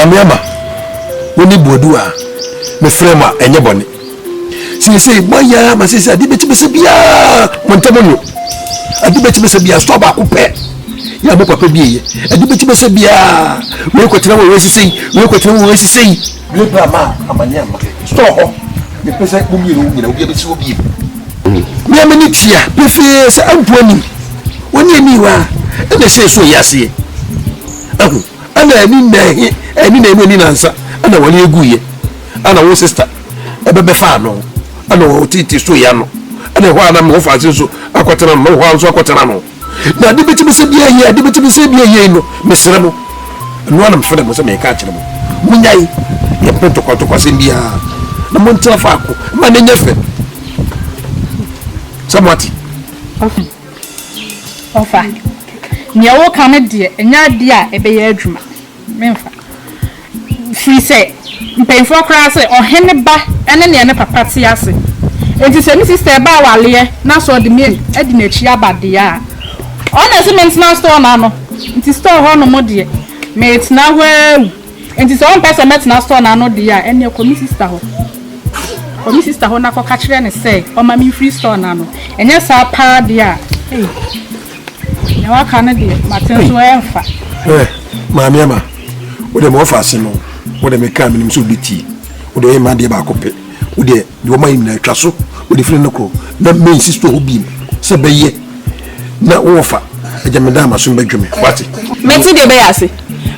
Mamiama, when you bodua, me frema, and your bonnet. Say, Maya, my sister, I did it to Sabia, Montamono. I did it to Sabia, stop up, pet. Ya mo papa bi e de beti bese bia we kwetena wo wesi sei we bra ma amanya ma sto ho me pese ko mi ru nyina obi besi obi me amani tia pefe se ampuani woni ani wa e de se so yase ahu ana ani na nansa ana wali eguye ana wo sister e bebe fa no ana wo titi so ya no ana ho ana mo fa so akwetena no ho so akwetena no na de beti bese bia ye de beti bese bia ye no mesere mo no na mfere mo se me ka kire mo munyai ye poto kwa se bia na mo ntira fa ko ma ne nyefe samati ofa ni awo kan de enya de a ebe ye adwuma memfa fi se mpenfo kra se ohene ba ene ne papa ti ase enti se mi sister ba wale na so de me edi na chi abade a ona se maintenance store na no nti store ho no modie met na hwe nti se on person maintenance store na no de a ene komi sister ho na ko ka kire ne say o ma mi free store na no enye sa pa de a eh na wa kana de maten so enfa maami ama o de mo fa se no o de me ka minim so biti o de ma de ba ko pe o de wo ma yin na twa so o de free no ko na main sister ho bi se be ye na wofa ejameda ma so badweme wati meti de be yase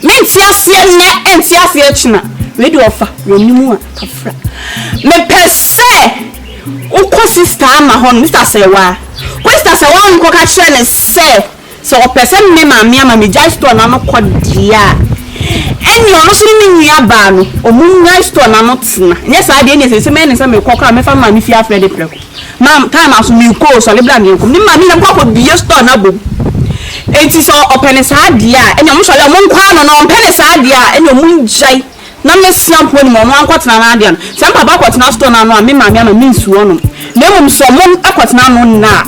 menti asie na enti asie china we de ofa we nimu a kafra me pese ukọ sister ama hon Mr. Sewa Kwesta se wan ko ka kire ne se so o pese me maami ama me jai store na no kodia eni ono so ni nua ba no o mu jai store na no tina nye sa de ne se me ne se me kokra me fa maami fi afre de preko mam time aso mi ko so le bla mi ko ni maami na ko biye store na bo enti so open sa dia eni omo so le mo nkwa no no open sa dia eni omo jai na me snap woni mo ankotena na dia se papa akotena store na no a me maami ama me nsuo no na mo so mo akotena no na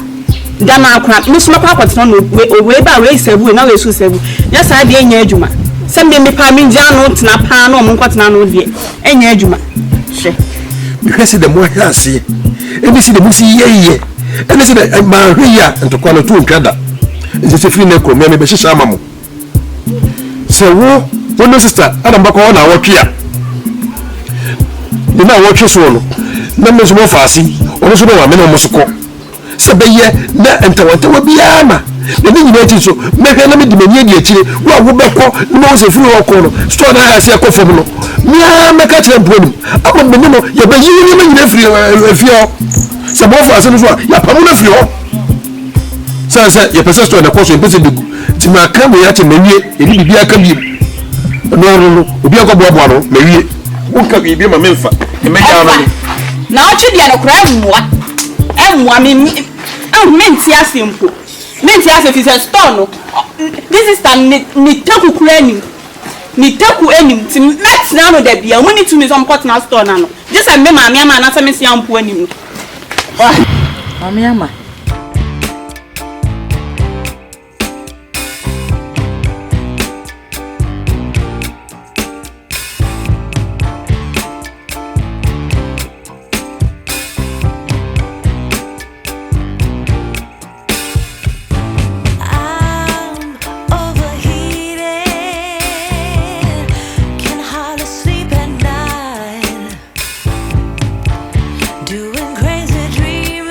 dana akwa me so papa akotena no we ba we sebu na we su sebu ya sa dia enya adwuma se me pa me nja no tena pa na mo nkotena no die enya adwuma hwe because the more hase eni si de musi yeye eni si de ma hweya ntokwa no tu ntwada nse se free na ko me be hyehyɛ ama mo se wo no sister adam bako na wotwe ni na wotwe so no na me so mo faasi ono so no wa me no mo soko se be ye na entawanta wa bia ma na ni nyina ti so me hwe na me di mani adi akire wo wo beko na mo se free wo ko no store na ha se akofam no mia me ka kire mponim abo me no ye be yi ni me nyina free fio se mo faasi no so ya pamu na fio se ye pese store na ko so pese bigu ti ma ka mo ya che mawie e ni bibia ka bi no obi akoboa no mawie wonka bibi ma memfa e meja no na o chi dia no kra emwa me menti asempo menti ase fi se store no this is tan ni taku kra ni taku enim ti met na no da bia mo ni to me some pot na store na no this am me maami ama na se me siampo anim maami ama Doing crazy dreaming.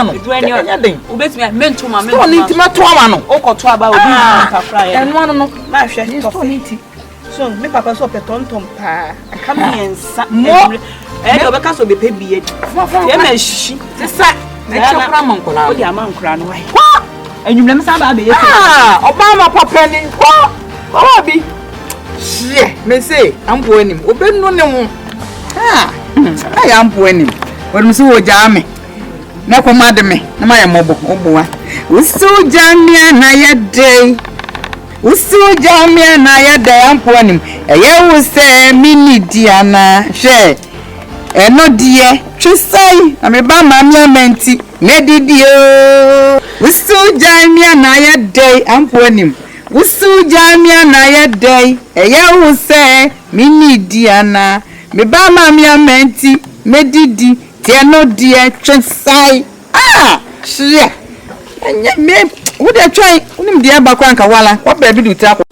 no. Enya den. Obetumi mento ma Store ni ti mato ama no. Okoto aba obi kakra ya. Eno no. Ma hwe Store ni ti. So me papa so petontom pa. Aka me yensa. Mo. Do be ka so be pe biye. Ye ma hyihi. Sisa. Na chokra mankola. O di amankura no wai. Enwumlem sa ba be ye. Obama papa ni ko. Baba bi. Shie, me say, ampo anim. Obenu ne ho. Ay ampo anim. Wonu so wo jame. Na koma de me. Na ma ye mobo, oboa. Usu jamia na ye dey. Usu jamia na ye dey ampo anim. Eye wo se mini diana. Hwe. Eno die, twisai. Na me ba ma mi amenti. Ne didi o. Usu jamia na ye dey ampo anim. Usu jamia na ye dey eye wo se mini diana me ba ma mi amenti medidi tie no die twesai shia anya me wo de try unim dia ba kwa nka wala kwa ba bi du ta ko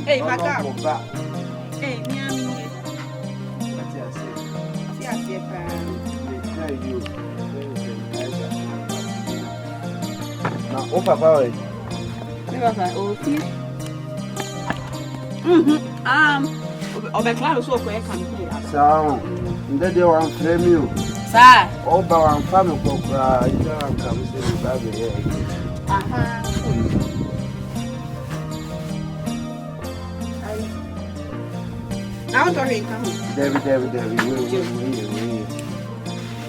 Hey, Maka. Hey, Miami. O papa oi. Me papa, o fi. Obe claro so ko e campaign. Sao. Nde de wan frame you. Sa. O ba wan fam ko kra, ida wan kam se ba be ye. Aha. Now don't come. David, we.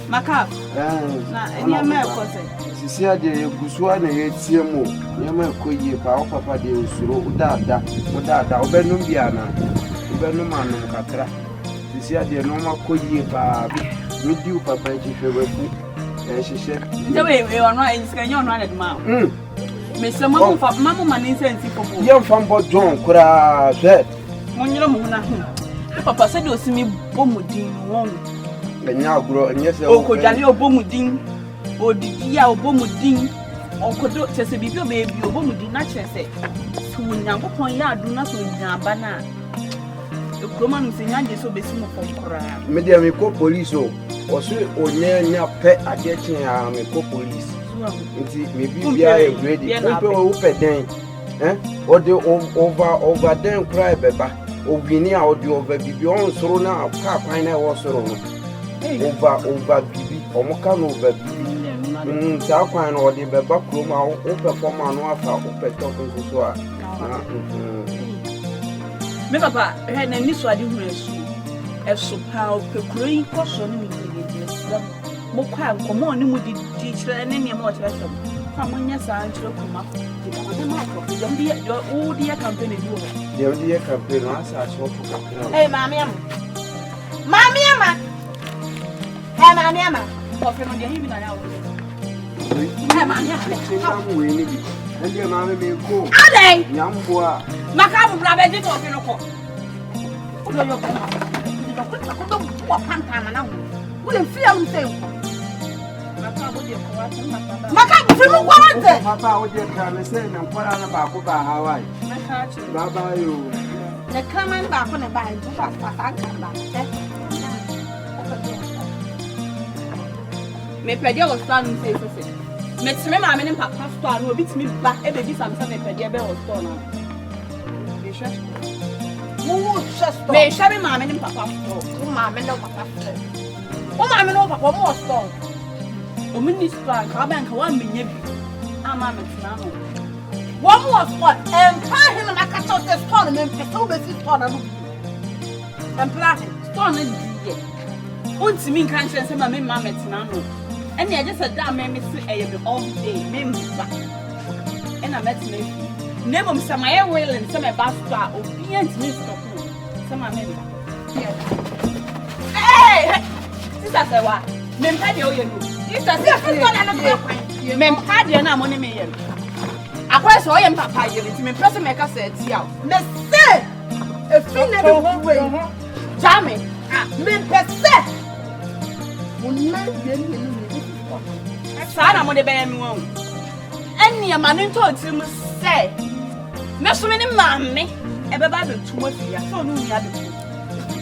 Maka. Na eni ama ko se. Sisi ade egusua na ye tie mo. Ye ma ko yie pa o papa de osuro udada obenum bia na. Obenum anu kakra. Sisi ade no ma ko yie pa bi. We di papa ji hwewafu. Hihye. Nje we ono enska nya ono ade ma. Me se mo fa mama mani sensi popo. Ye mfa mbo John kura hwe. Monyiro mo na papa said osimi bomudin won. Enya agro enye se o ko dwale obomudin odidi ya obomudin okodo chese bibi obebi obomudin na chese so nyankopon ya adu na so nyaba na ekroma no se nyanje so besi mo konkora me dia me ko police o so onyanya pe ade chen ya me ko police nti me bibia e ready o pe den o de over den cry beba obini a odi over bibi on soro na ka kwan na wo soro no over bibi omoka no over bibi sa kwan na odi beba kroma o perform anu afa o peto so a me papa he na ni so ade hu esu pa o pekuro ko so ni mi ni lesla mo kwa nkomo ni mu di kire ne ne mo kire so kwa mo nya sa antire kuma the campaign is over. The campaign, I saw hey, Mammy, Mammy, hey, Mammy, of him on the evening. Hey, Mammy, and your mammy may go. Are they? Young boy, Macabre rabbit of your court. Will feel him. Maka fimu kwarante papa o je kan se na kwara na ba ko ba Hawaii baba yo ne kaman ba ko ne ba ju ba pa kan ba me pede o stand say me timi ma me ne papa store no obi timi ba e be bi sam me pede be o store na me sha mo sha store me sha me ma me ne papa store o ma me no papa store o ma me no papa mo store o minister ka bank wa menye bi ama metina no one more spot and pay him na ka to store me so be store na no and plan store na die ontimi kan kire se ma me ma metina no ene e just da me se e be all day me mba ena metina ne mom se ma ye willing se me ba store obi antimi stop no se ma me mba eh sister se wa me mpa de o ye no Sister, me mpade na money me yen. Akwa so ye mpapa yele ti me press me ka say ti out. Me say e fi na do way. Jame, me pese. Mo na ye ni. Sa na mo de be mi won. Any a man into it must say. Mr. Mammy, a baby too much. So no, you have it.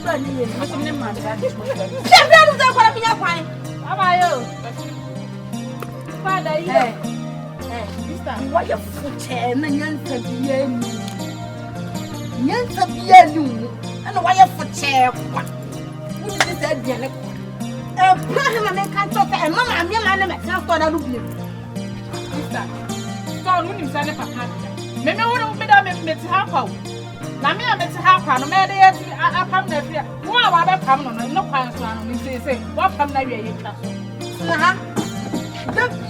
Mr. Mammy, that's what I'm Father, why your foot and Yansa Bienu, and why your foot chair? What is that, Diana? Braham and can't talk, and Mamma, I'm your man, and I thought I would be. Stone wouldn't send a papa. Maybe I wouldn't be done with half hour. Now, me, I met half hour, no matter I come there. Why, I come on, no pants on me, say, what come there, you can't.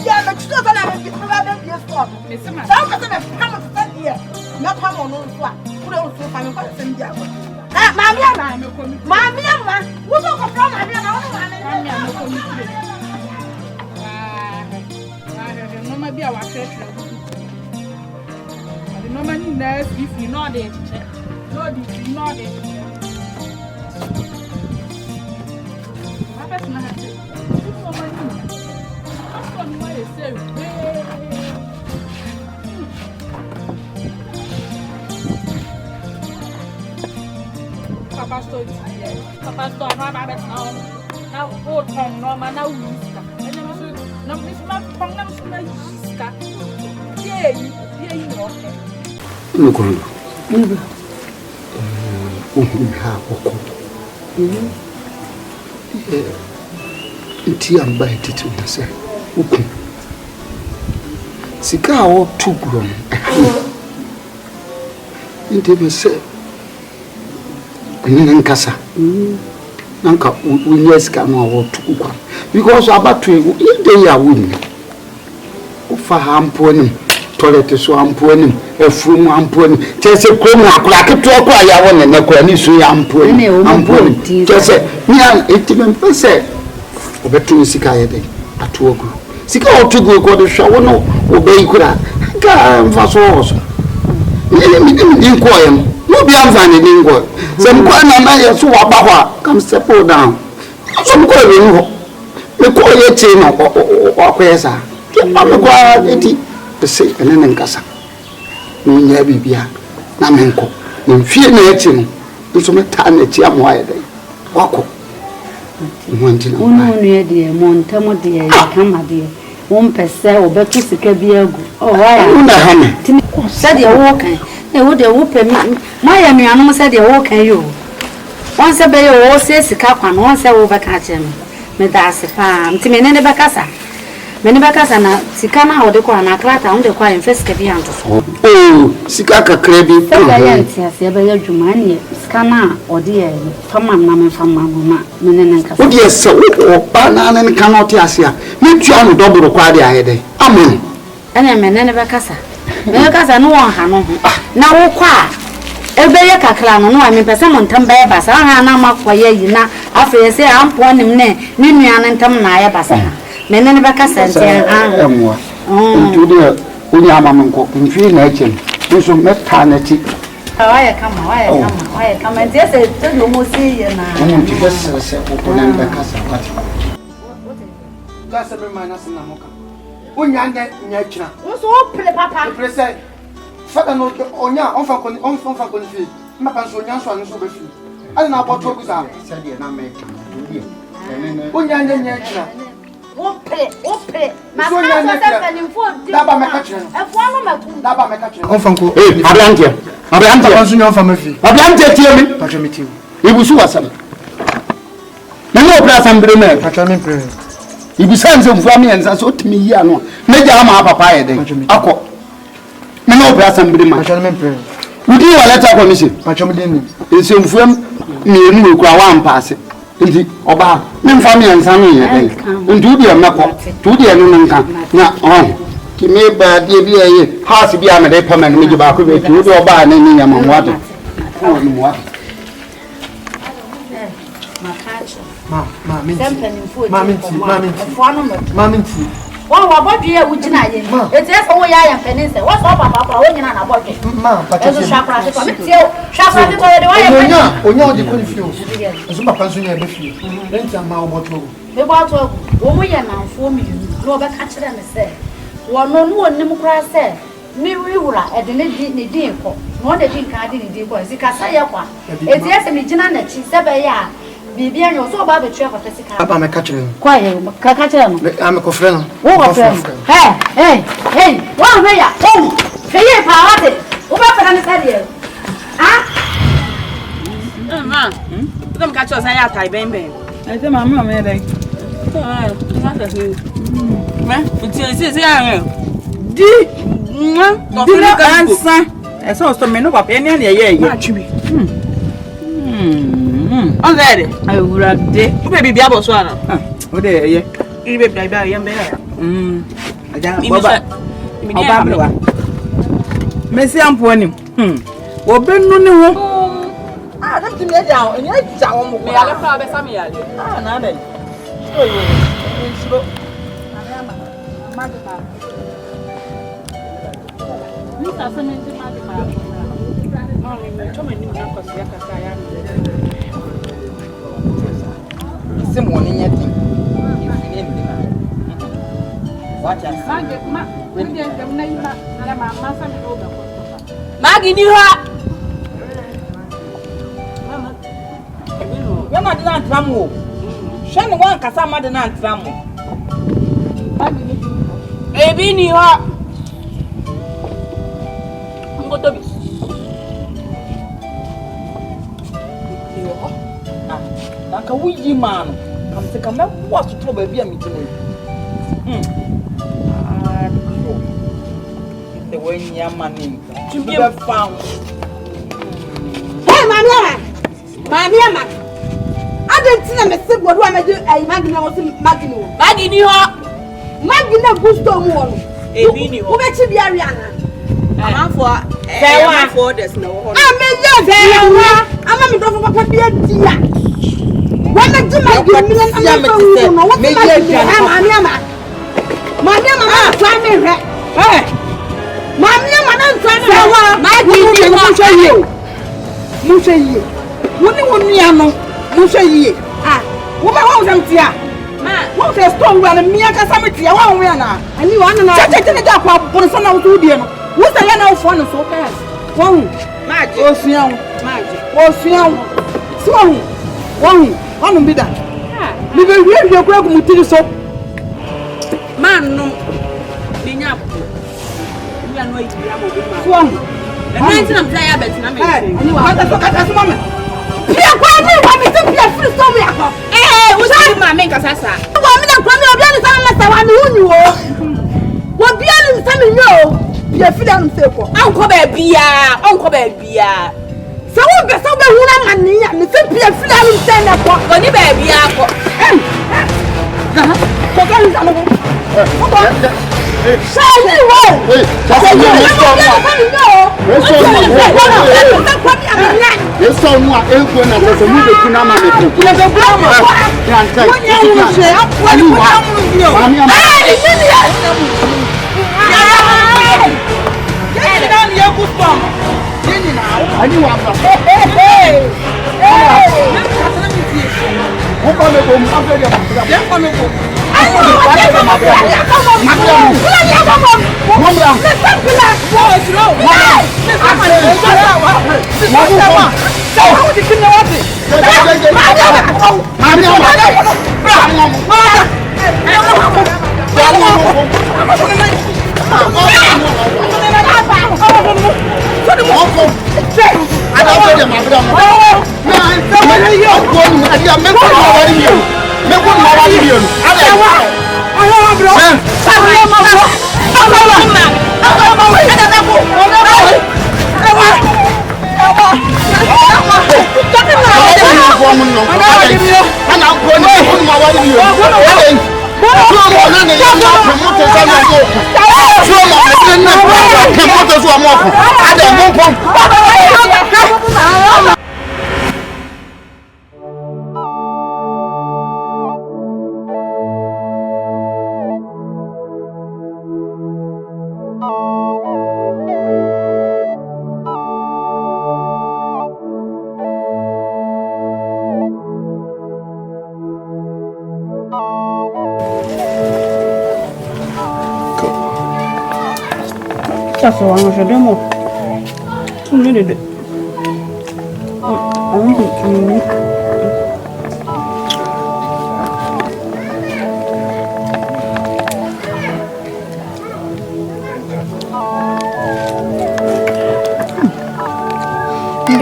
Yeah, but you don't have to have your spot. Miss Sam, I'm going to come to here. Not come on one. Put on to find a same job. Mamma, who's over from my no, maybe our treasure. The normally nurse if you know it. No, if you know it. My best Papa stood here. Papa stood now. Old tongue, no man, now no miss my tongue, no yiska. Yeah, you know. Look on nti amba etitu nse uku sika o tugro nti me se nkasa nanka unya sika no a wo tukwa because abatu ide ya wuni ufa hampo ni toilet so hampo ni efuru hampo ni tese krom akura keto akura ya woni na kura ni so ya hampo ni tese ni eti me pese obetu sika yede atuogu sika otugu ko de hwa wono obei kura ka mfaso so ni nko yem no bi amfa ni ngo se mko na yeso wa ba ho come step down so mko we ho me ko ye ti no akwesa ke pa me kwa eti pese ene nkasa no nya bibia na menko mfie na eti no so meta na eti amwa yede wako Uno de Montamo de Camade, one per se or better Sicabiago. Oh, I said you're walking. They would open me. My animal said you're walking you. Once a bay or says the cap and once I overcatch him. Medas a farm, Timene Bacasa. Many Bacasana, Sicana or the Corana Crata on the quiet Fescavianto. Oh, Sicaka Crabby, Sabaya Jumani, Scana or dear, from Mamma from Mamma, Menenca. Oh, yes, so banana and cannot asia. Make you double quadi head. Amen. And I'm an Bacasa. Bacasa no one hano. Now, qua. Ebeye kakra no I mean person montam be basa ha na makwa ye na afa say ampo nim ne ni nuane ntam na ya basa menene baka sente emwa ntu de unya amamenko mfi na echen so meta na ti waya kama ndese to no mo si ye na nti bese se okona baka sa wati gasa be minus na moka unya nya china so pele papa prese fada no onya onfa kon fi mapa so nya so anu so be fi ani na boto guza se de na make do unya nya china Ope. Maka so penimfo di. Daba meka chire no. Efo no matum. Daba meka chire. Onfanko. Abiante wansu nyon fama fi. Abiante tie mi. Pacho mi tie. Ibusu wasam. Na no opera sambre me. Pacho mi pre. Ibusa nze mfu ami enza so timi yi ano. Meja ama papa ye den. Akọ. Na no opera sambre ma. Pacho mi pre. Wudi wa letter commission. Pacho mi den. Nse mfu am mienu ekura wa mpase. Nti oba me mfa mi enza no ye den. Nti udi emeko. Tudi enu nka. Na ki me ba die bi eye house bi amede pama no meji ba ko be ti udi oba na ni nyama mwado. Oh ni mwado. Maminti. Wa body e wujina ye. Eti e so wo ya ya penise. Wo so papa wo nyina na body. Ma, pacho. Eso shakra se ko mi tie. Shakra se ko de wa ya. Onya odi ko ni fio. Eso papa so nya be fio. Enti ama oboto. Me bo ato wo mo ye na mfo mi no be ka kire me se. One no Nimukra said, Mirura, at the Nidinko, more than Dinko, Zikasaya. It's yes, and Mijana, she said, yeah. Bibian was so about the trap of the Sika. I'm a catcher. Quiet, Kakachan. I'm a cofren. Hey, one way at home. Hey, party. What happened here? Ah, don't catch us. I have Thai baby. I think my mom made it. It's young. I saw some men of any on that, I would have day. Maybe be able to swallow. Oh, there, yeah. You may be by young bear. I don't Messi, I'm pointing. Well, Ben, no, I don't think they're down, and I down. Me, I left out the family. Ah, nothing. Some morning, I think. Watch us. Maggie knew her. You're not done travel. Shan one Cassama did not travel. Baby knew her. I'm going to be. Like a wee man, come to come up. What's the trouble? Be a meeting. The way your money to be found. Hey, Mamma, I don't see a sick what I do. I imagine Magina Gusto Moon. A beanie, who makes you be Ariana. I'm for there's no. I'm a dog of a beer. When I do my one be that. We will hear your grab mutil so. Man, no. Linya. We are not Swan. The 19 of Zaya bet. What the fuck at moment? Pierre, why do you want me to be a free story? Eh, was I my make a sassa? I want me to come here unless I want you. What be able to tell me no? Be a freedom circle. Uncle baby. So we be so be who money and me say be a freedom stand up. Go ni baby ako. Ko kan san ko. Say you what? Yes, so no e go na so mu be kuna ma me ko. Le be bua ma. Yan kai. Woni se apo ni ko tamu ni o. Eh, ni ya. Ya na ni e ku pom. I knew I'm not. Hey! Who call me home? I'm going to come home. I so one should do more. You did it.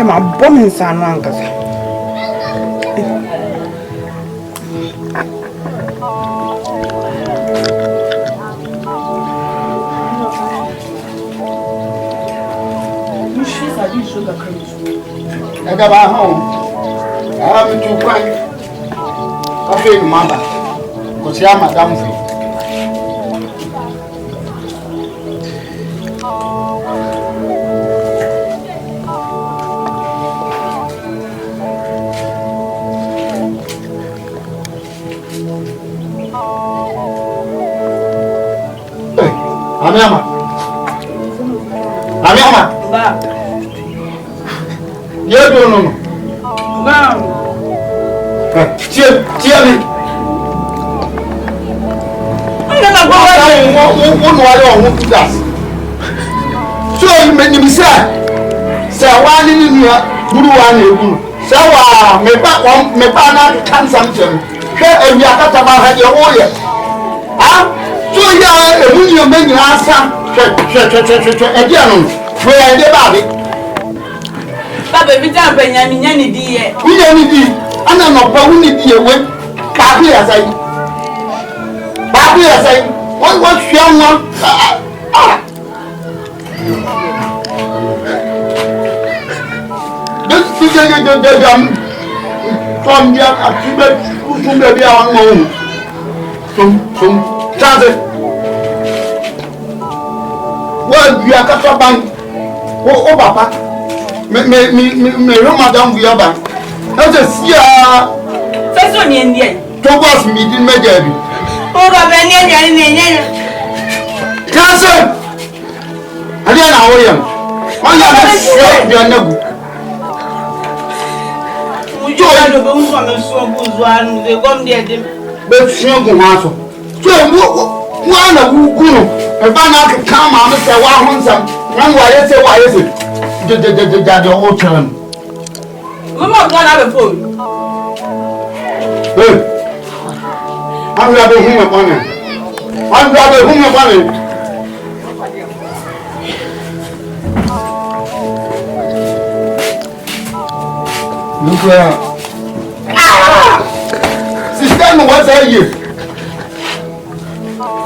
My bomb is on one. I got my home. I have to cry. I feel mother. Because I'm a damn thing. Amiama. You don't know. Cheer me. I never go away. One to that. So you made me say, one in you, good one. So, me partner can something. And you are about your warrior. Ah, so you are a million answer. Again, where are the body? Baba, we don't bring any idea. We don't need it. I don't know how we need it. When Baby, as I what's young one? This is from the activity to be our own. From transit. Well, you are cut bank. Oh, Papa. Me Ramadan we are back. That's a see. That's on the Indian. Towards me, didn't make it. Oh, Cousin! I didn't know him. I never said you are no. We joined the bones on the swamp one, they come there. But she won't go out. So, one of who go. If I not come out and say, why want some? Why is it? The old term. Mama, don't have a phone. Hey, I'm grabbing him upon it. I'm grabbing him upon it. Look where. Sister, what's that you?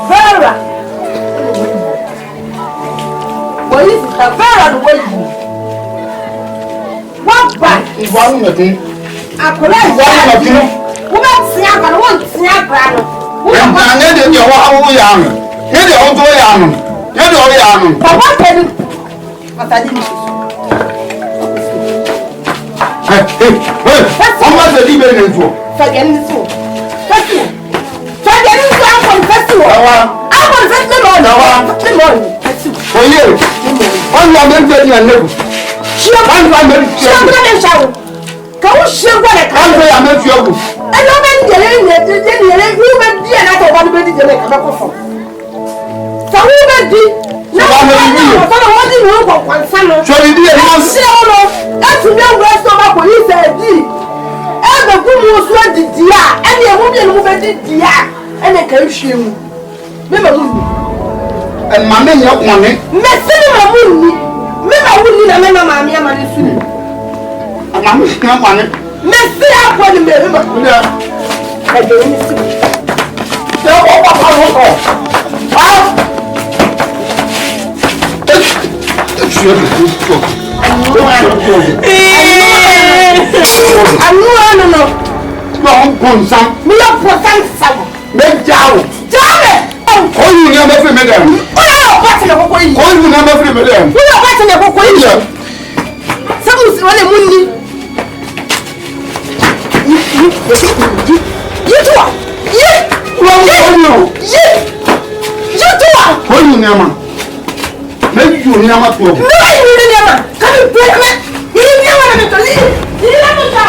Vera. What is it? Vera, the way you. If one of them, I could have one of you. Who got snap and won't snap. Who are not your young? You're the old young. You're the old young. Papa, but I didn't. How much the living in for? Forgetting this one. Forgetting one from festival. I want festival. For you, one woman getting a neighbor. She I'm going to show. Go show what I can't say. I'm not sure. I know when you went there and I thought one baby didn't come up for. So who went there? No, I want to know what one son. So you did not say, that's the rest of our police said. And the woman was not the dear, and the woman moved the dear, and I can't show you. Remember, and my men, your money, Messi. I wouldn't need a mammy and my student. I'm not money. Messi, I want to remember. I don't see. You never free me them. What's in the book? You never free me them. What's in the book? Someone's running windy. You do it. You do it. What you never? Maybe you never go. No, you never. Can you break me? You never to leave. You never go.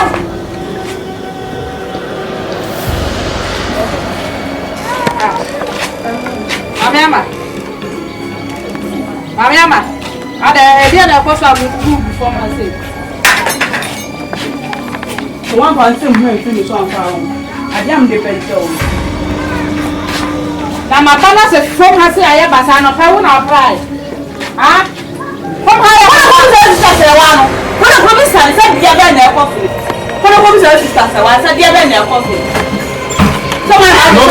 Mama. Mama, I did a post of before my say. One person who finished on town. I am the pencil. Now, my father said, from her say, I have a son of her own apply. Ah, from her, what a promise I said, the other in their coffee. What a promise I said, the other in their coffee. Someone has no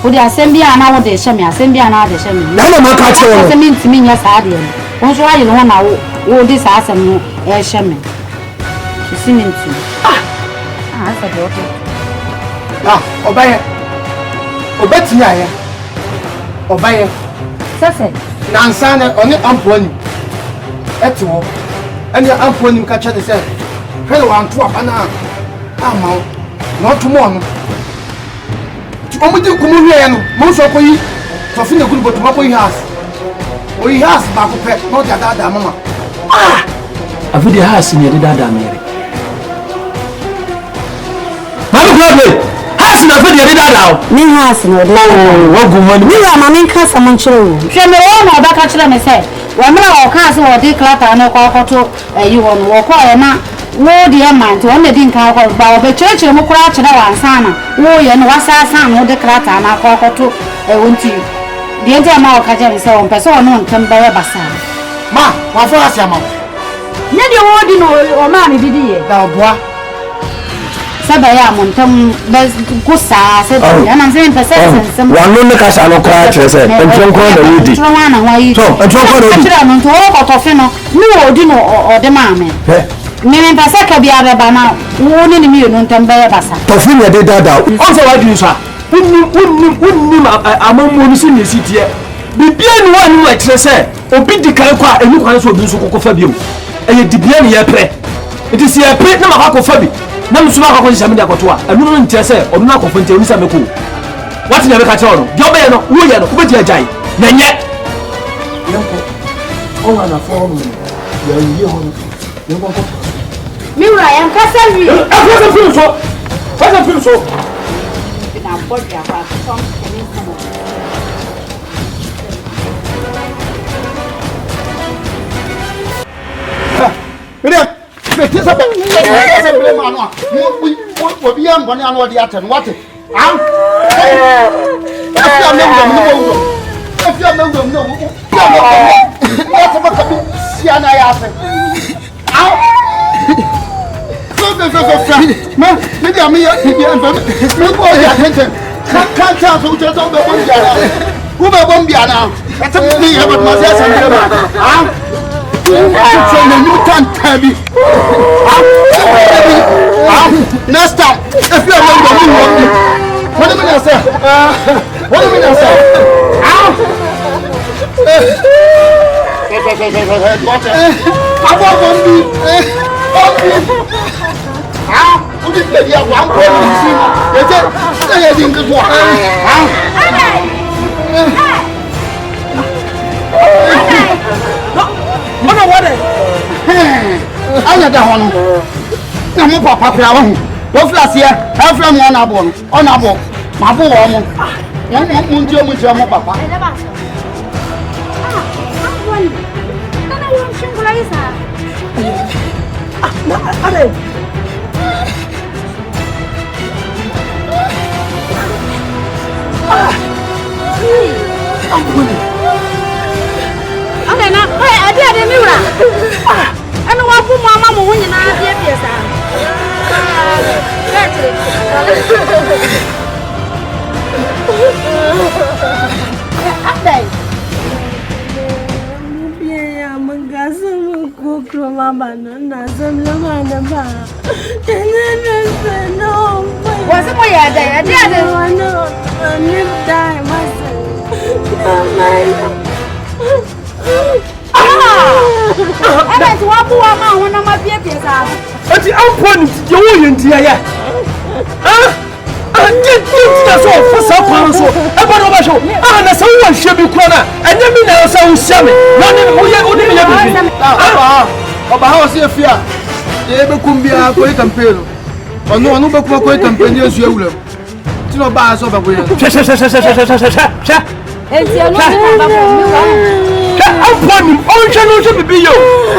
Odi asembia na wo de hye me asembia na de hye me na na maka che wo asembia ntimi nya saa de no so ayi no na wo di saa asem no e hye me siminti asa de oke obaye obeti ya obaye sese Nansana on the Amponi. Eto, and the Amponi catcher the said, Hello, I'm to a banana. I'm not tomorrow. To come with you, Kumulian, most of you, to finish a good but what we have. We have back of pet, not your dad, Mamma. A video has in your dad, Mary. Mamma, has in a video dad. Me has no What good money? Me are my cast among children. She may own or back at them, I said. When I cast or declare no quarter, you won't walk or not. No, dear man, to only didn't call about the church and crouch and one sana. Oh, and what's our son, no declare and I call to a winter. The entire mouth catcher is on person can bear a bassan. Ma, what for us, Yama? Never ordinary or mammy did it. Thou boy. Sabaya Montam Gusa said, and I'm saying percent. One no cash and no crash, I said, and don't call the woody. So, and don't call the to all of Fino, no, Dino or the mammy. Meaning Pasaka be other banana, warning me, no Tambaya Bassa. Tofina did that out. Also, what do you say? Wouldn't among Monis in the city. Be bien one like say, or beat the Kalqua and you can also do so Fabium. And you debate your pay. It is your pay, no Fabi. Nam suma ko nhyame da kotwa anu no ntia se onu na kofante onu sa meko wati na beka che ono jo be no wo ye no ko beti ajai na nye yanko o wa na form ya yi ho yanko ko Miura yan kasa wi afọ film so fa film so na body afa so kemi komo This is a man. We be on one another the atten. What? If you are no, what's about to see an eye after? Maybe I'm here. Can't tell who just over who won't be now. That's a thing about myself. You can't tell me. Next time, if you are not going to work, what do you mean, sir? What do you mean, sir? I want to be. Who did they have one policy? They didn't do what? Another one. No papa flower. What flash here? How from one abon? On abo. My boy, one papa. And what for Mamma when you are here? That's what Mama when I'm a baby. But the outpoint, you wouldn't hear yet. I did that's all for some council. About show. And someone should be corner. And then me now so shabby. Running who you About how see a fear. They become be a great campaign. Or no, great campaign as you will. To no bars over with. Outpoint, all channels should be you.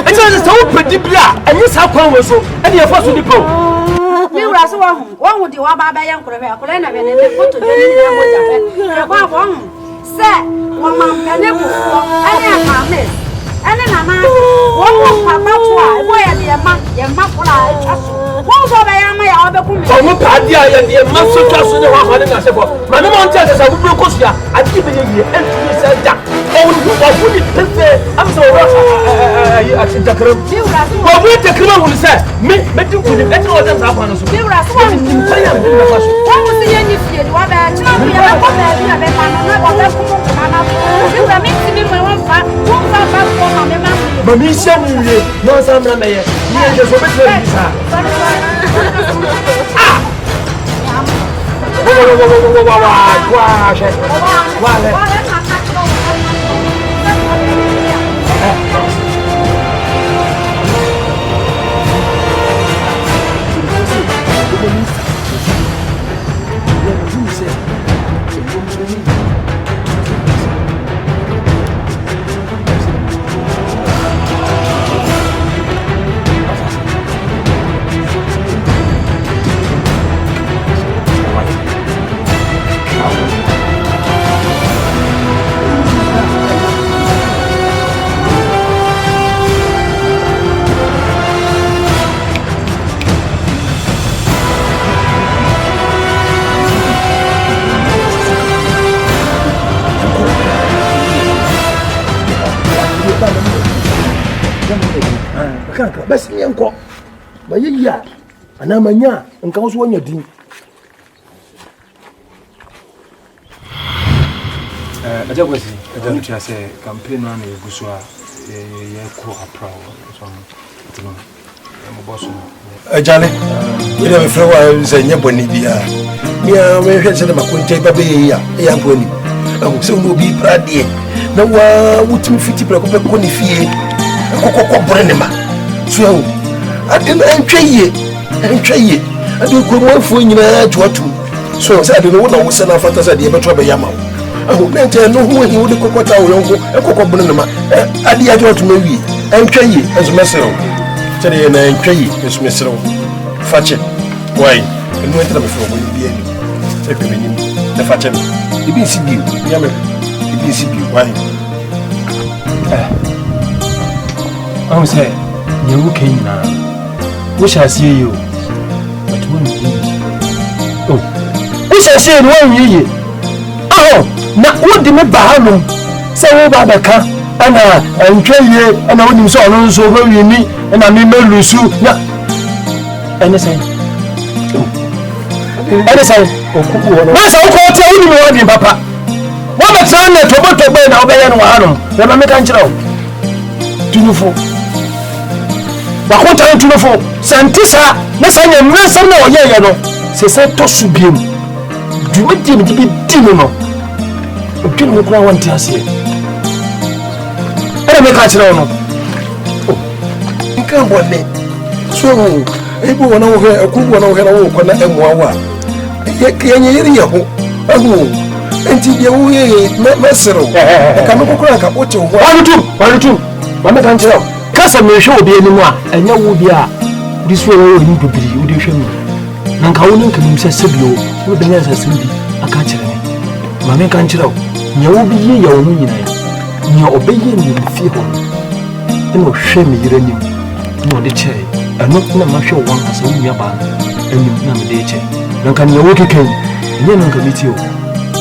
It's just so pretty, and you have come so, and you're forced to the pool. You are so one with the Wababa young Korea, Colena, and they put to the one. Sir, one man can never and I promise. And then I'm one papa, why are the man, what's over my other woman? Oh, Padia, and the master class in the one I said, Madame Montez, I will go here. I give you a and you said that. Oh, what would it say? I'm so I think the crime. Well, wait, the criminal will say, make you put it better than that one. You are so what was the end of you? What about you? Mami, send me. No, some number. You just open the visa. Best me uncle. But yeah, and I'm a ya, and comes when you're doing. I don't say campaign on a Gusua, a core proud. I'm a boss. Johnny, we have a flower, say, Yabonibia. Yeah, we had said, I'm going to take a baby, a young pony. I will soon be proud, dear. No one would me 50 pony fee. A Brenema. So, I didn't try it. I do go one for you to what to. So, I don't know what I was sent off as I did, but trouble Yama. I would not know who he would go to a cocoa Brenema. I did want to maybe. And try it as myself. Tell you and try it as myself. Fetch it. Why? And went to before when you be any. Take a minute. The fetch it. You be see you. Yammer. You be see you. Why? I'm saying, you came now. Wish I see you. But when you oh, wish I see when you oh, now what did me bahano? Say, oh, Babaka, and tell you, and I wouldn't saw no so very me, and I mean, Lusu. Anything. Anything. That's all I tell you, Papa. What a time that Tomato Ben, I'll be an one. Then I make a do you for? What time to know for Santisa? Let's say, no, yeah, no. Say, Tosu Bim. Do you want him to be Dino? You didn't know one tears here. I make a no. You can't want me. So, able one over a cool one over a walk on the M1. Can you hear you? Until you mess around. I can't crack up what you want. One can't tell. Casa may show be anymore, and you will be this way. You to be, would you show me? Nankaun can say Sibio, who the answer Cindy, a catcher. Mamma can't tell. You will be here, your own. You obey me in fear. And no shame me, uranium, no the chair, and not my show one as a woman band, and you know the chair. Now can you walk again? And then I can meet you.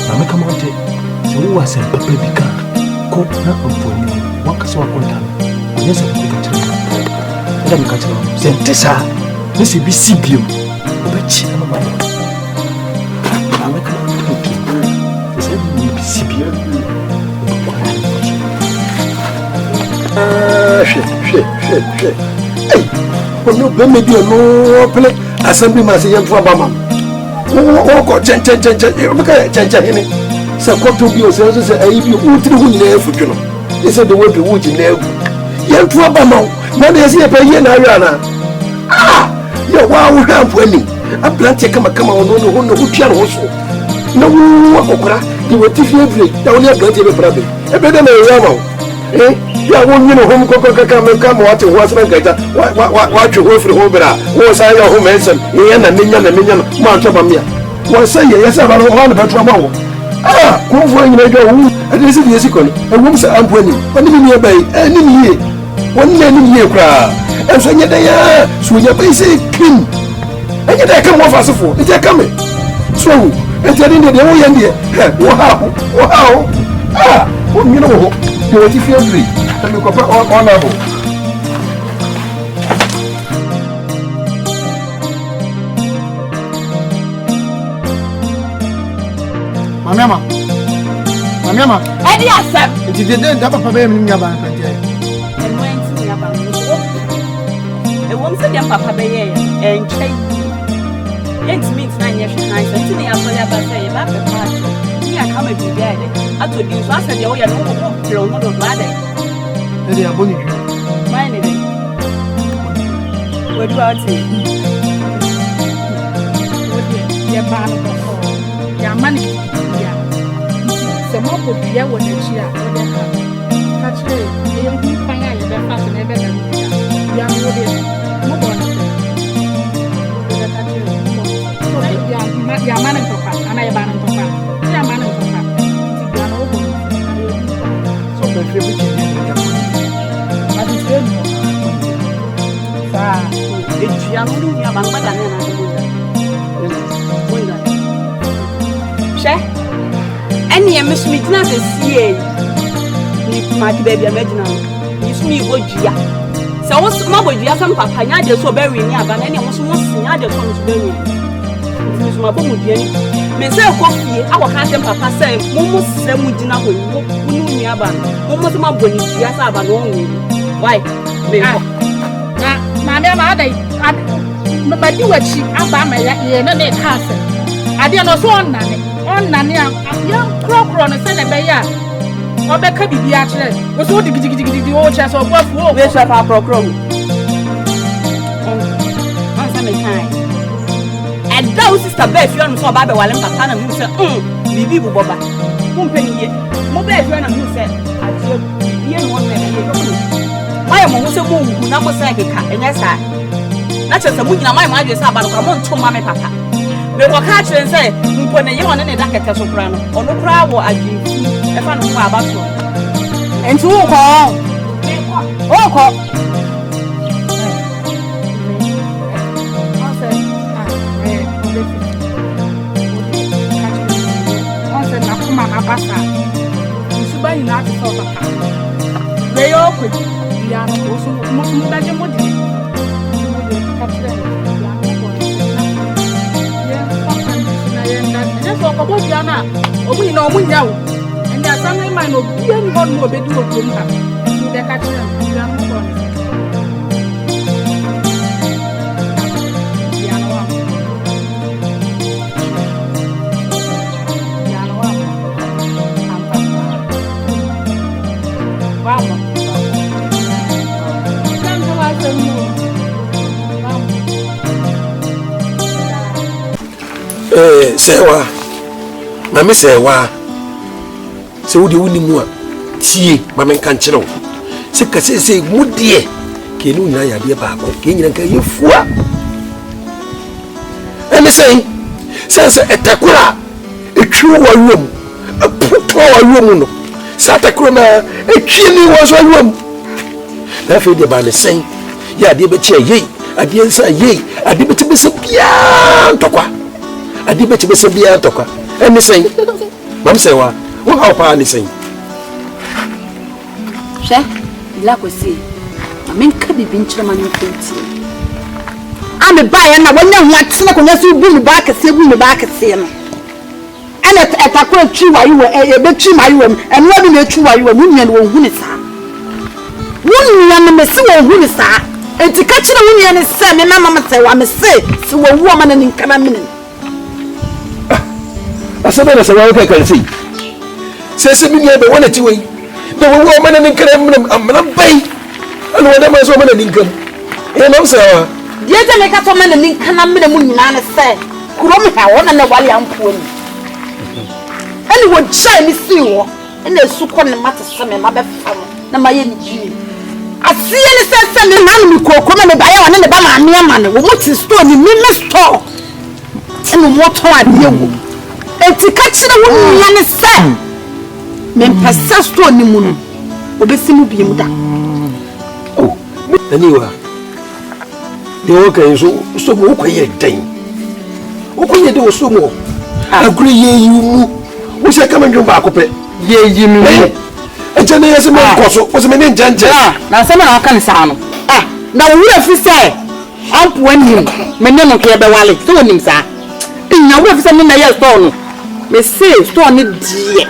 Mamma come out, so who was a baby car? Cook not for you, walk as one time. Yes, I can catch you. Let me catch you. Send this out. This will be Sibium. But I'm a man. I'm a man. This will be Sibium. Shit. Hey, well, no, maybe no play. Assembly must say, for Bama. Oh, chen. So, what to be yourself? If you want to do in there for you. This is the way to watch in there. Young Trabamo, when they see a pay in Ariana. Ah, you're wow, winning. A plant come on, no, who can also. No, you were different. Only a plenty of brother. A better than a Ramo. Eh? You won't know home come watching what's like that. What you go for home, was I your home answer? And a million, Montamia. Well, say yes, I don't want about Ramo. Ah, who for you, and this is the second. A woman's I'm winning. What do you mean by any year? 1 year cry. And so they are, so you're basic king. And yet I come off as a fool. It's a coming. So, and telling the old India, wow. Ah, well, you know, you want to feel free. And look up on level. Mama. I did accept. It didn't have a papa in your bank. And went to your bank. A woman said, Papa Bay and change. It means 9 years behind. And to me, I saw your birthday about the party. I come and be dead. I told you, so I said, oh, you're not a bad day. They are bonny. Mine is. What do I say? Your man, your money. The more would be a one cheer, or their catch it. You don't find out your fast and ever. You are more than your man and papa, and I ban and papa. Your man and papa. You are over. So my favorite is but it's good. It's young, your man, but I never. Share. Any Miss Midna is here. My baby, imagine. It's me, Bogia. So, what's my boy? Some papa, I just so very near, but any was I just want to bury. It's my boy. Miss Coffee, our handsome papa said, almost 7 dinner when you knew me about almost my boy. Yes, I have only. Why? Mamma, but you were cheap. I'm by my cousin. I didn't know so on. On Nania, young croak on a Senate Bayer. Or Becca be actually was all the old chest of what war. Where's your papa crow? Answer me time. And those sister Beth, you saw Baba while I'm Papa and who said, Bibi Boba. Whom penny, Mobile friend and who said, I told you one man. My mom was a woman who never said a cat, and yes, I. Not just a woman, my mind is about come on to Mamma Papa. They were catching and say, when you want any jacket as soprano, or no crowd or I give a fan of my bathroom. And to call. Oh, call. They all could be also most about Yana, or we know we know, and there's something might not be anyone more better to have. The catcher, Sewa, Mamma Sewa, so do you know? See, Mamma can't chill. Sick as say, good dear, can you know your Bible? Can you fool? And the same, says a Takura, a true room, a poor room, Santa Crona, a chilly was a room. Therefore, the banner saying, Ya dear, but ye, I didn't say ye, I did to be so beyond. I did bet you be a talker. And the same, Mam say, what how anything? Share, like we see, I mean, could be Benjamin. I'm a buyer, and I wonder what's not going to bring me back and see me back and see him. And at a quite true, I were a bit too my room, and what in a true, I were women or Winisa. Woman, Miss Winisa, and to catch the woman is son, and Mamma say, I'm a say, so a woman in Canamina. I said, that's a round I can see. Says to me, but one or two way. There were women in Canam, I'm not paying. And what am I so many income? And I'm sorry. Yet I make a woman in Canamina Munana say, Kuroma, one and a wally am poor. And it would shine the seal, and the Sukon matter some in my family, and my energy. I see any sense in the man who come and buy one in the Bama near man, what is stored in the store. And what I do. And to catch the woman and the sun. Men possess to any moon. Obesimu be muda. Oh, anyway. The worker is so more quiet thing. What can you do so more? I agree, you we shall come and go back up it. Ye, Jimmy. A generous man was a man, Janja. Now, someone can sound. Now we have to say, I'm when him, Menemo care the wallet, told him, sir. In your way, some in the year stone. May say, stone it, dear.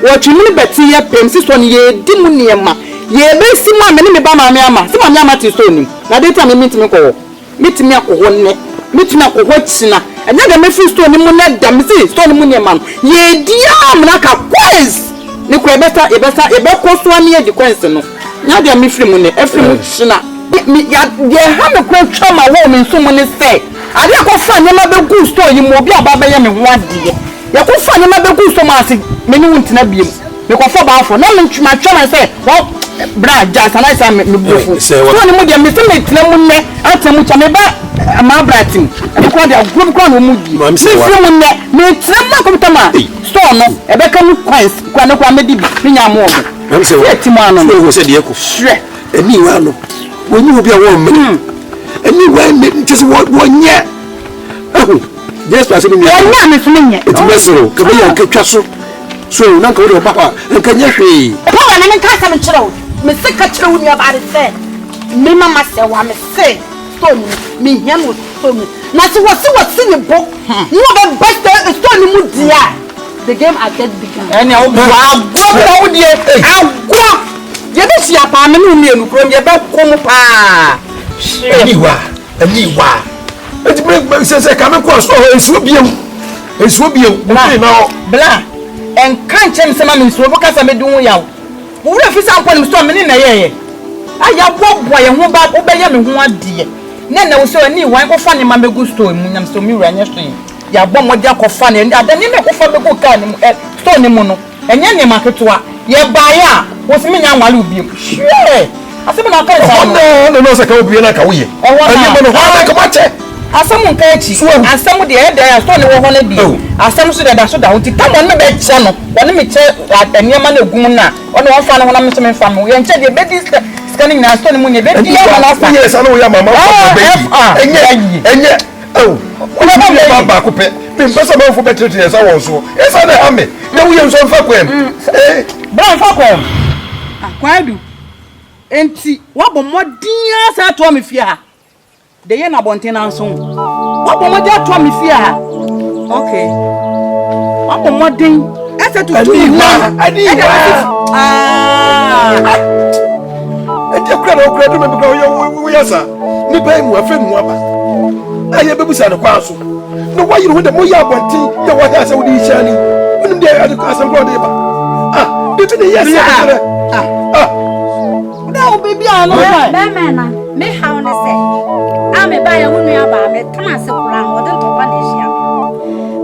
What you mean better ye pem sister ye dimu niema. Ye be si ma me me ba ma me ama. Si ma me ama ti so nim. Na dey time meet me ko. Meet me akoko ne. Meet me akoko tsina. Anya ga me fi store ni mu na da me si store ni mu niema no. Ye dia am na ka quiz. Ni ko e be ko so ani e di quiz no. Nya dia me free mu ne. E free mu tsina. Ye ha me ko twa ma wo me nso mu ne se. Ade akofra ne ma be gu store yi mo bi aba be ye me ho ade. Ya ko fa ne ma be gu store ma se me ni wuntina biem. Me ko fa ba afo na me ntuma twa ma se wo bra ja sana isa me bufu. So ni mu de me se me tina mu ne atamu cha me ba ma bratim. E ko de agum ko no mu di. Me se mu ne me tina ma ko tama. Store no e be ka mu coins kwa ne kwa me di bi. Me nya mo obo. Me se wo tima no. So se de ko. Hwe. Eni wa no. Woni obi a wo me. Eni wa me ntse wo nye. Yes, I said, I'm not familiar. It's vessel, Kabaya, Kachasso. So, Nanko, Papa, and Kanyashi. Oh, and I'm cast of child. Miss Kachu, you about it said. Mima myself, I must say, stone me, him was stone. Not to what's in the book. You are the best stone would die. The game I get begun. And I'll go here. I'll go. You don't see a parliament from your back, Compa. Anyway. It makes sense. I come across it's Rubium. It's Rubium. Now, Blah. And can't change some men so because I'm doing you. Who if it's up on the storm in a year? I have walked by and back obey me 1 dear. Then I was so a new one of funny mamma gusto in Munam so mirror and yesterday. Ya bomb what jack of funny and then you make for the good kind of stony mono. And yan market to her. Ye buyer was me young Malubium. Sure. I said, no, I can't be like a wee. Asamu nkachi asamu de e da so ne wo ho na bi asamu so da so da ho ti tam on me be che no woni me che ataniama na egum na oni wo fa no ho na me che me fa mo ye nche de be dis scanning na so ne mu ne be di ya na fa yes anu ya mama fa enye oh ona ba ko pe me pesa ma fo be tete esa won so esa na ame na wo ye nso fa kwem bra fa kwem akwadu enti wo bo modin asa to me fia de ye na bonten so wo mo ja to me fia okay wo mo den ese tutu ani ete kura do me because we yasa ni bai mu afa mu aba aye bebusa ne kwa so no wa yiro ho de mo ya bonten ye wo ya sa wo di shani unim de adu ka sam ko de ba bitu ne yasa na o baby ano be na me how ne say ame ba ya hunu ya ba me tama se kura ho de to ba ne hia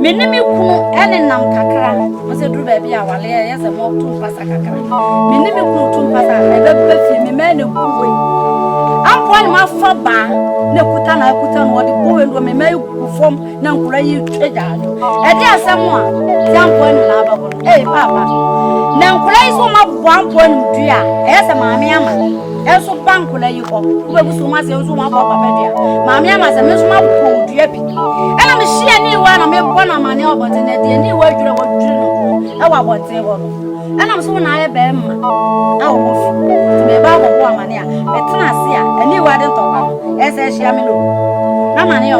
me ne me kunu ene nam kakra o se duru ba bia wale ya se mo tum pasa kakra me ne me kunu tum pasa e be fi me me ne kuwe ampo ni ma fa ba ne kuta no de bowe ndo me me ku fom na nkura yi tweja do e de asem a ti ampo ni na ba bo papa na nkura yi so ma bo ampo ni dua e se maame ama eso bankula yi ko we busu ma se so ma papa dia maami ama se me so ma po dua bi e na me hia ni wa na me bo na mane obote na dia ni wa dwure no e wa bote ho no e na me so na ye be ma na wo fi me ba wo amane a me tena ase a ni wa de to ba no e se hia me no na mane o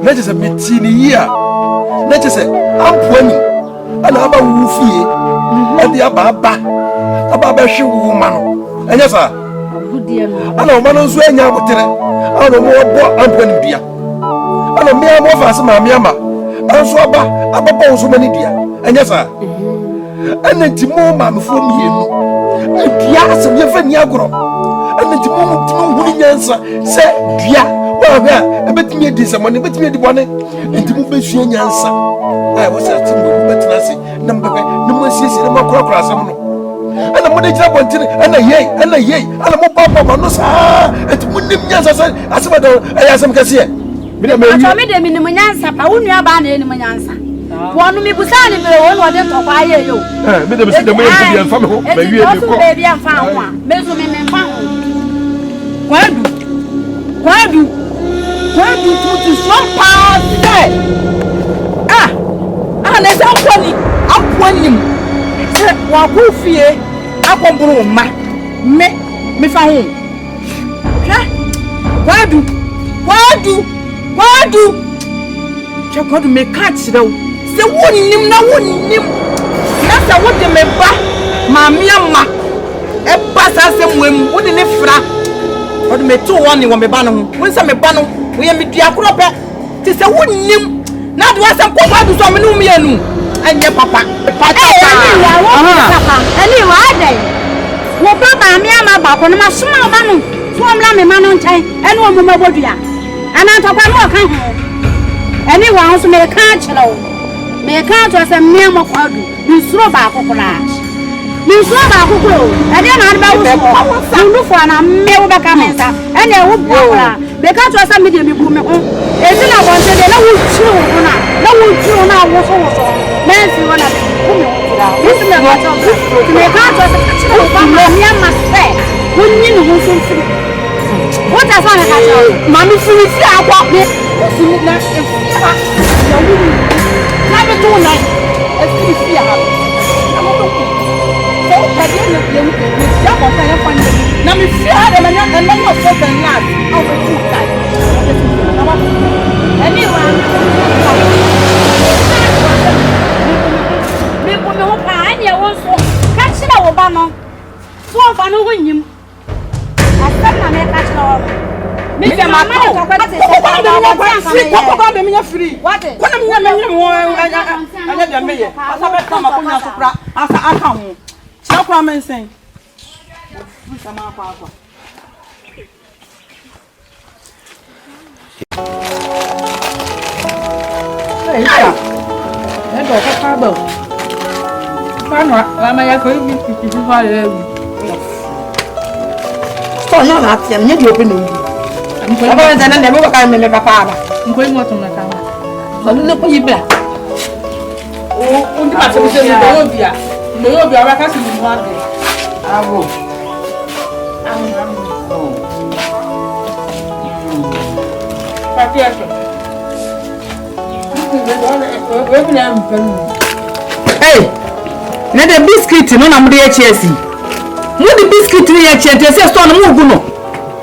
na je se meti ni yi a na je se ampo ani ana aba wu fie e dia aba hwe wu ma no enya sa ana o ma no so enya abotere ana mo bo ampo ni dua ana me mo fa se ma me ama anso aba so mani dua enya sa ana ntimo ma me fo mienu dua asem ye fa ni agoro ana ntimo huni nyansa se dua wa ga ebetimi edi se mo ne ebetimi edi bone ntimo be hwe nyansa ai wo se atimo betina se na mbebe na mo asiesie na makora asem no ana mo de jira bontin ana yei ana mo baba ma no sa eti mo nim nyansa sa asema do ayasem kase mi na mewi me de mi nim nyansa pa wonu aba na nim nyansa wonu mi busa ni me wonu ode to kwa ye yo me de me se de mo yem se bi anfa me ho me wi e ko be bi anfa ho a me zo me fa ho kwadu tu so pa de na se amponi se wa ku fie akomburu ma me fa ho kwadu chekodu me ka kire wo se wonnim say what the me ba maami ama e ba sa se mwem wo de ne fra wo de me to one ni wo me ba no ho wo say me ba no wo ye me dua kro pe ti say wo nim na do asem ko ba do so me no me anu anye papa ani wa dai wo ba maami ama ba ko no ma suma ba no so amla me ma no nchen ene wo mo mabodua ana to kwa no ka ho ene wa ho so me ka chelo me ka to se me mo kwadu ni suro ba akokora ni suro ba akokoro ene na ba wo so ndu fo na me wo be ka mensa ene wo bua kora me ka to se me de me bu me ho ezi na wonte de na wo chiro wo na wo so me si wo na ku me wo si me ba to me ka to se chiro wo ba me ama se wo nyi no wo so mfiri wo ta fa na ka to ma mi firi fi akwa me wo si na e fa ya wo na be to na e fi ya ha na mo to so ka de na de mu ya ko ta ya fa ni na mi fi ha de na no so kan na au be ku ta anyway me ko me ho pa anya wo so ka chira wo ba no so fa no ho nyim asa na me ka chira wo me se ma ko ko ba se ko be me nya free ko na me nya wo anya de me ye asa be ka ma ko nya so kra asa aka ho chira kwa men sen fu sama kwa kwa Esa. Nó đổ cái pha bờ. Pha nó là mày cứ cái pha đấy. Sao nhá là tiền nhất điều bên núi. Anh bây giờ nên để cái mình papa ba. Anh quên mua trong là sao? Mà nó có gì vậy? Ông đi bắt xe đi đâu bia? Đâu bia ra cái gì mua đấy. Avo. Hey, na the biscuit no na mde echiesi. Mu the biscuit ni echiesi se so na mu gu no.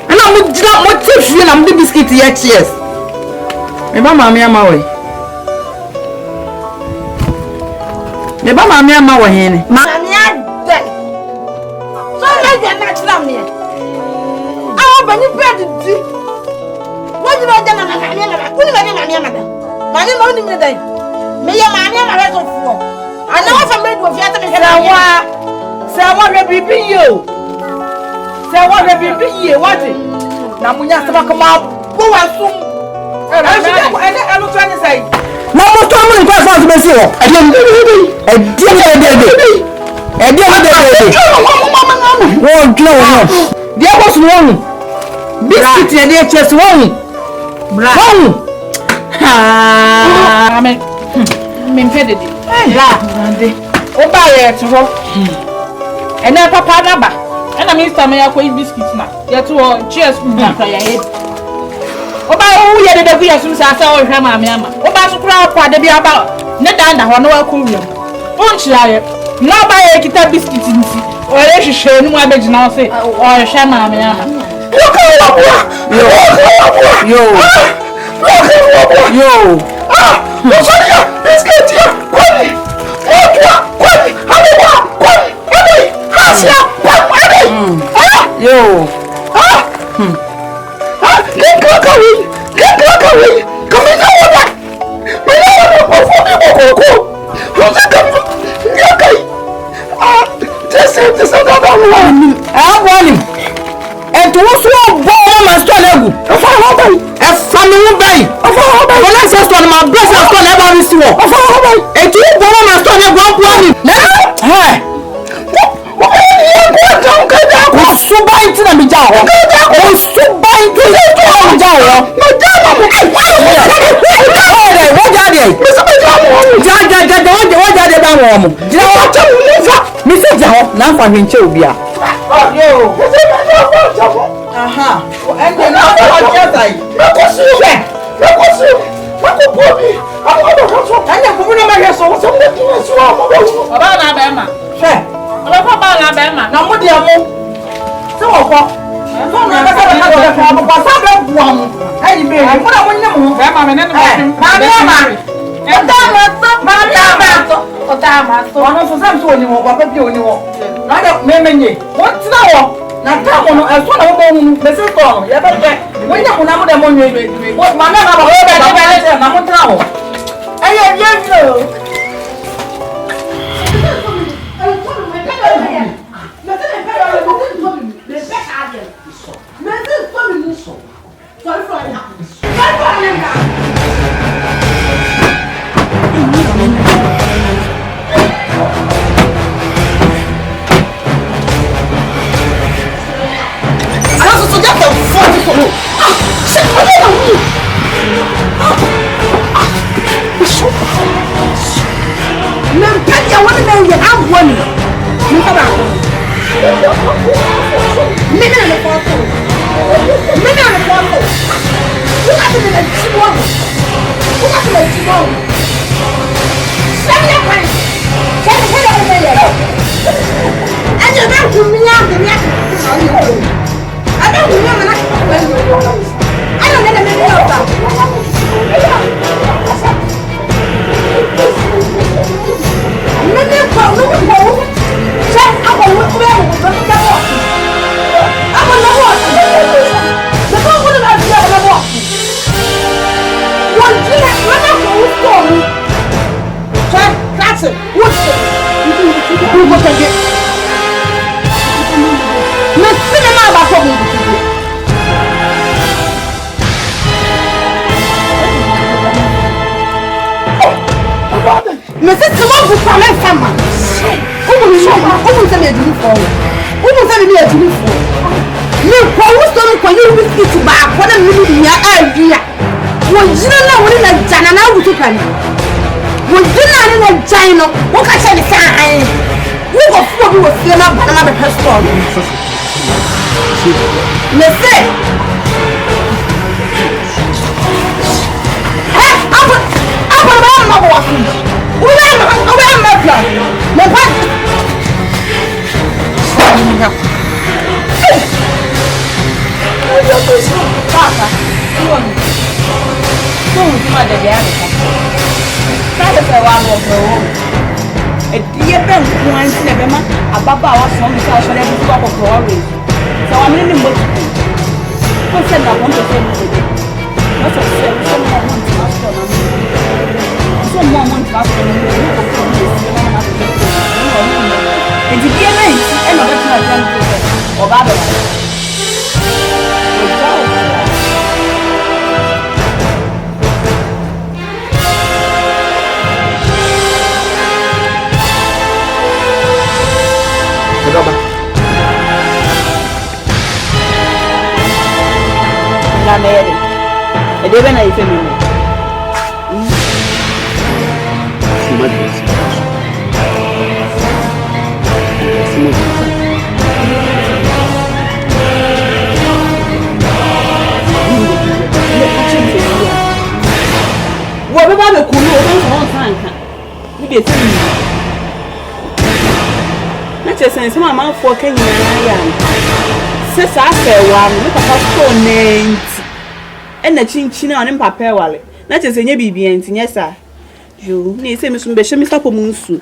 Na mu jira mo tefie na mde biscuit echiesi. Me ba ma me ama we. Me ba ma me ama we hen ni. Ma me ade. So na je na chira me. Ah ba ni bread di. Wo ni no je na na me na. Ku ni ba ni na me na. Ma ni no ni me dai. Me ya ma ni na reso fuo. Ana wa fa me do fi ata me se wa re bibi yo. Se wa re bibi ye wati. Na munya se ba ko ma bo wa sum. Elu to ani sai. Na mo to mo nko fa so be si ho. Wo dlo wo. Dia bo so wo. Biscuit ye dia chest wo. Bra. Ha. Amen. Me mpede di. La, ande. O ba ye to ho. Ena papa na ba. Ena minister me yakọ biscuit na. Ye to cheers na ka ye. O ba o ye de ku yesum sa sa o hwe ma me ama. O ba so kura kwa de bi aba. Ne danda ho no wa ko wiem. O nchira ye. Na ba ye kita biscuit nti. O re hwehwe nu abegina o se o hwe ma me ama. Yo. Ah, Rosalia, biscuit here. Kwani. Kwani. Hawa. Kwani. Hasia. Kwani. Yo. Get away. Come in now. Me now go. Rosalia. Nyakai. This that one. Wani. And to so born man store legu. Ofa ho bai. E fa mi wo bai. Ofa ho bai. Wona se store ma bless store na ba mi si wo. Ofa ho bai. E tu born man store na go po ni. Na. Hey. Wo so bai ti na mi ja ho. Wo so bai ti na mi ja ho. Ma ja ma mo. Wo ja de. Mi so ja mo. Wo ja de ba mo. Jira wo cha mo fa. Mi se ja ho na fa hwenche obi a. Yo. Aha. And then now what just I. And then come na ma so so Baba na be ma. She. Baba na be ma. Na mo dia mo. Se wo ko. So na be ka ba sa be bua mo. Ai be. Mo na mo nyam ho. Be ma me ne no. Ma be ma. Ọ̀nà sọ sẹ́mi tó ní wọn, bàbá bí òní wọn. Láyé mẹ́mẹ́nyẹ, wọ́n ti náà wọ̀. Na táàmù nù ẹ̀sùn náà wọ́n bọ̀ ohun mẹ́sì tọ̀nù, yẹ bẹ́ẹ̀ bẹ́ẹ̀. Wọ́n yẹ kùnà mú dẹ̀ mọ́ nyẹ́ ìwé. Màmá ẹ̀ náà bọ̀ wọ́n bẹ̀ bẹ́ẹ̀ bẹ́ẹ̀ tẹ̀ náà mú tẹ̀ náà wọ̀. Ẹ yẹ yẹ yẹ o. Debe na ife mimi. Wo be ba be kunu o don so san kan. Mi de ti mi. Na che sen se mama fo kan nyina ya. Se sa fe wa mi papa so nenti. Ena chinchina ane papa wale. Na che se nye bibia nti nye sa. Yo, ni se mi so be she mi sapo mu nsu.